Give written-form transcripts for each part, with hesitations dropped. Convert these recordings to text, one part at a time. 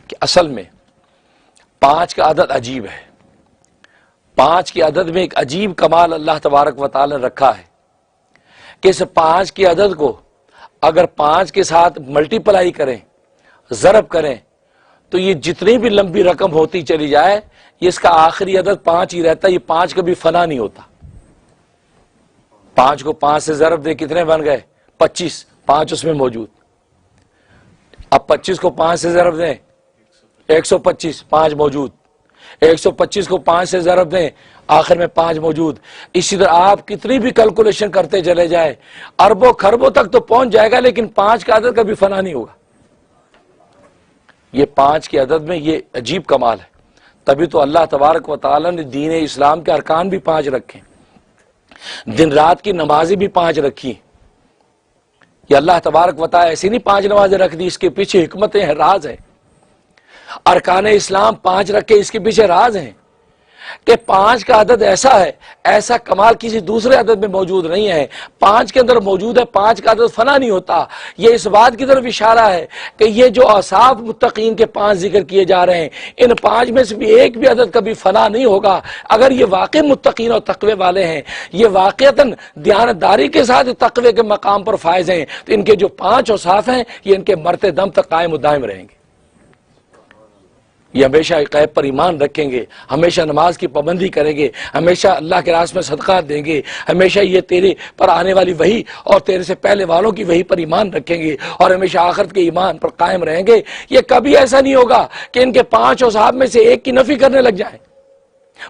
کہ اصل میں 5 کا عدد عجیب ہے. 5 کے عدد میں ایک عجیب کمال اللہ تبارک و تعالی نے رکھا ہے کہ اس 5 کے عدد کو اگر 5 کے ساتھ ملٹیپلائی کریں، ضرب کریں، تو یہ جتنی بھی لمبی رقم ہوتی چلی جائے یہ اس کا آخری عدد 5 ہی رہتا ہے. یہ 5 کبھی فنا نہیں ہوتا. 5 کو 5 سے ضرب دے کتنے بن گئے؟ 25. 5 اس میں موجود. اب 25 کو 5 سے ضرب دیں 125. 5 موجود. 125 کو 5 سے ضرب دیں آخر میں 5 موجود. اسی طرح آپ کتنی بھی کیلکولیشن کرتے چلے جائیں اربوں خربوں تک تو پہنچ جائے گا، لیکن 5 کا عدد کبھی فنا نہیں ہوگا. یہ 5 کے عدد میں یہ عجیب کمال ہے. تبھی تو اللہ تبارک و تعالی نے دین اسلام کے ارکان بھی 5 رکھے، دن رات کی نمازیں بھی 5 رکھی. یہ اللہ تبارک و تعالی ایسی نہیں 5 نمازیں رکھ دی، اس کے پیچھے حکمتیں ہیں، راز ہیں. ارکان اسلام 5 رکھے، اس کے پیچھے راز ہیں کہ 5 کا عدد ایسا ہے، ایسا کمال کسی دوسرے عدد میں موجود نہیں ہے. 5 کے اندر موجود ہے. 5 کا عدد فنا نہیں ہوتا. یہ اس بات کی طرف اشارہ ہے کہ یہ جو اوصاف متقین کے 5 ذکر کیے جا رہے ہیں، ان 5 میں سے بھی ایک بھی عدد کبھی فنا نہیں ہوگا. اگر یہ واقع متقین اور تقوی والے ہیں، یہ واقعتاً دیانتداری کے ساتھ تقوی کے مقام پر فائز ہیں، تو ان کے جو 5 اوصاف ہیں یہ ان کے مرتے دم تک قائم و دائم رہیں گے. یہ ہمیشہ غیب پر ایمان رکھیں گے، ہمیشہ نماز کی پابندی کریں گے، ہمیشہ اللہ کے راستے میں صدقات دیں گے، ہمیشہ یہ تیرے پر آنے والی وحی اور تیرے سے پہلے والوں کی وحی پر ایمان رکھیں گے، اور ہمیشہ آخرت کے ایمان پر قائم رہیں گے. یہ کبھی ایسا نہیں ہوگا کہ ان کے 5 اوصاف میں سے ایک کی نفی کرنے لگ جائیں،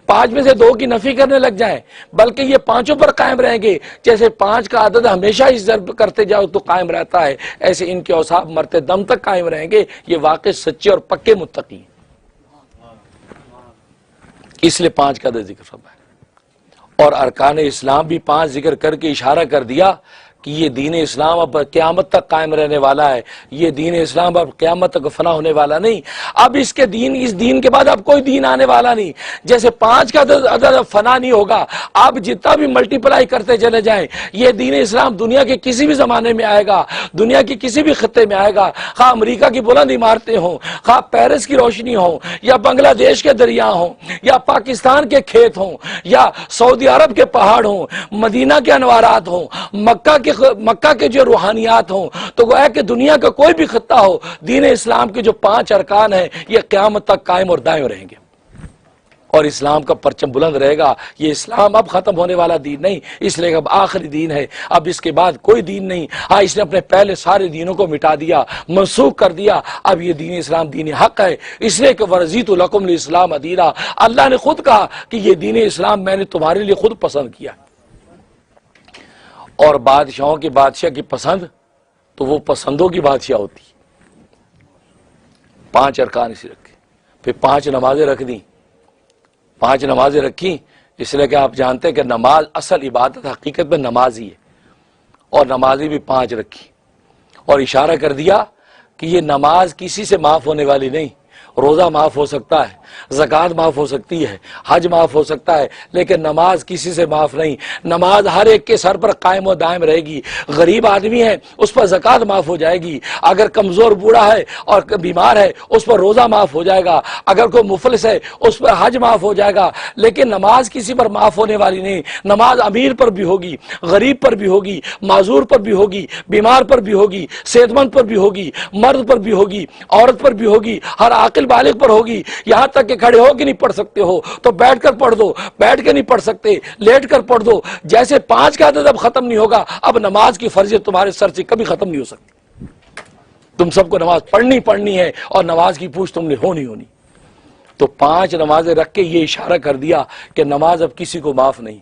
5 میں سے 2 کی نفی کرنے لگ جائیں، بلکہ یہ 5 پر قائم رہیں گے. جیسے 5 کا عدد ہمیشہ اس ضرب کرتے جاؤ تو قائم رہتا ہے، ایسے ان کے اوصاف مرتے دم تک قائم رہیں گے. یہ واقع سچے اور پکے متقی ہیں. اس لیے 5 کا عدد ذکر فرمایا. اور ارکان اسلام بھی 5 ذکر کر کے اشارہ کر دیا کہ یہ دین اسلام اب قیامت تک قائم رہنے والا ہے. یہ دین اسلام اب قیامت تک فنا ہونے والا نہیں. اب اس دین کے بعد اب کوئی دین آنے والا نہیں. جیسے 5 کا عدد فنا نہیں ہوگا، آپ جتنا بھی ملٹیپلائی کرتے چلے جائیں، یہ دین اسلام دنیا کے کسی بھی زمانے میں آئے گا، دنیا کے کسی بھی خطے میں آئے گا. خواہ امریکہ کی بلند عمارتیں ہوں، خواہ پیرس کی روشنی ہوں، یا بنگلہ دیش کے دریا ہوں، یا پاکستان کے کھیت ہوں، یا سعودی عرب کے پہاڑ ہوں، مدینہ کے انوارات ہوں، مکہ کے جو روحانیات ہوں، تو گویا کہ دنیا کا کوئی بھی خطہ ہو، دین اسلام کے جو 5 ارکان ہیں یہ قیامت تک قائم اور دائم رہیں گے، اور اسلام کا پرچم بلند رہے گا. یہ اسلام اب ختم ہونے والا دین نہیں، اس لیے اب آخری دین ہے. اب اس کے بعد کوئی دین نہیں. ہاں، اس نے اپنے پہلے سارے دینوں کو مٹا دیا، منسوخ کر دیا. اب یہ دین اسلام دین حق ہے، اس لیے کہ ورضیت لکم الاسلام دینا. اللہ نے خود کہا کہ یہ دین اسلام میں نے تمہارے لیے خود پسند کیا. اور بادشاہوں کی بادشاہ کی پسند تو وہ پسندوں کی بادشاہ ہوتی. 5 ارکان اسی رکھے، پھر 5 نمازیں رکھ دیں. 5 نمازیں رکھی اس لیے کہ آپ جانتے ہیں کہ نماز اصل عبادت حقیقت میں نماز ہی ہے، اور نمازیں بھی 5 رکھی، اور اشارہ کر دیا کہ یہ نماز کسی سے معاف ہونے والی نہیں. روزہ معاف ہو سکتا ہے، زکوٰۃ معاف ہو سکتی ہے، حج معاف ہو سکتا ہے، لیکن نماز کسی سے معاف نہیں. نماز ہر ایک کے سر پر قائم و دائم رہے گی. غریب آدمی ہے اس پر زکوٰۃ معاف ہو جائے گی، اگر کمزور بوڑھا ہے اور بیمار ہے اس پر روزہ معاف ہو جائے گا، اگر کوئی مفلس ہے اس پر حج معاف ہو جائے گا. لیکن نماز کسی پر معاف ہونے والی نہیں. نماز امیر پر بھی ہوگی، غریب پر بھی ہوگی، معذور پر بھی ہوگی، بیمار پر بھی ہوگی، صحت مند پر بھی ہوگی، مرد پر بھی ہوگی، عورت پر بھی ہوگی، ہر عاقل بالغ پر ہوگی. یہاں تک کہ کھڑے ہو کے نہیں پڑھ سکتے ہو تو بیٹھ کر پڑھ دو، بیٹھ کے نہیں پڑھ سکتے لیٹ کر پڑھ دو. جیسے 5 کا عدد اب ختم نہیں ہوگا، اب نماز کی فرضیت تمہارے سر سے کبھی ختم نہیں ہو سکتی. تم سب کو نماز پڑھنی ہے، اور نماز کی پوچھ تم نے ہونی. تو 5 نمازیں رکھ کے یہ اشارہ کر دیا کہ نماز اب کسی کو معاف نہیں.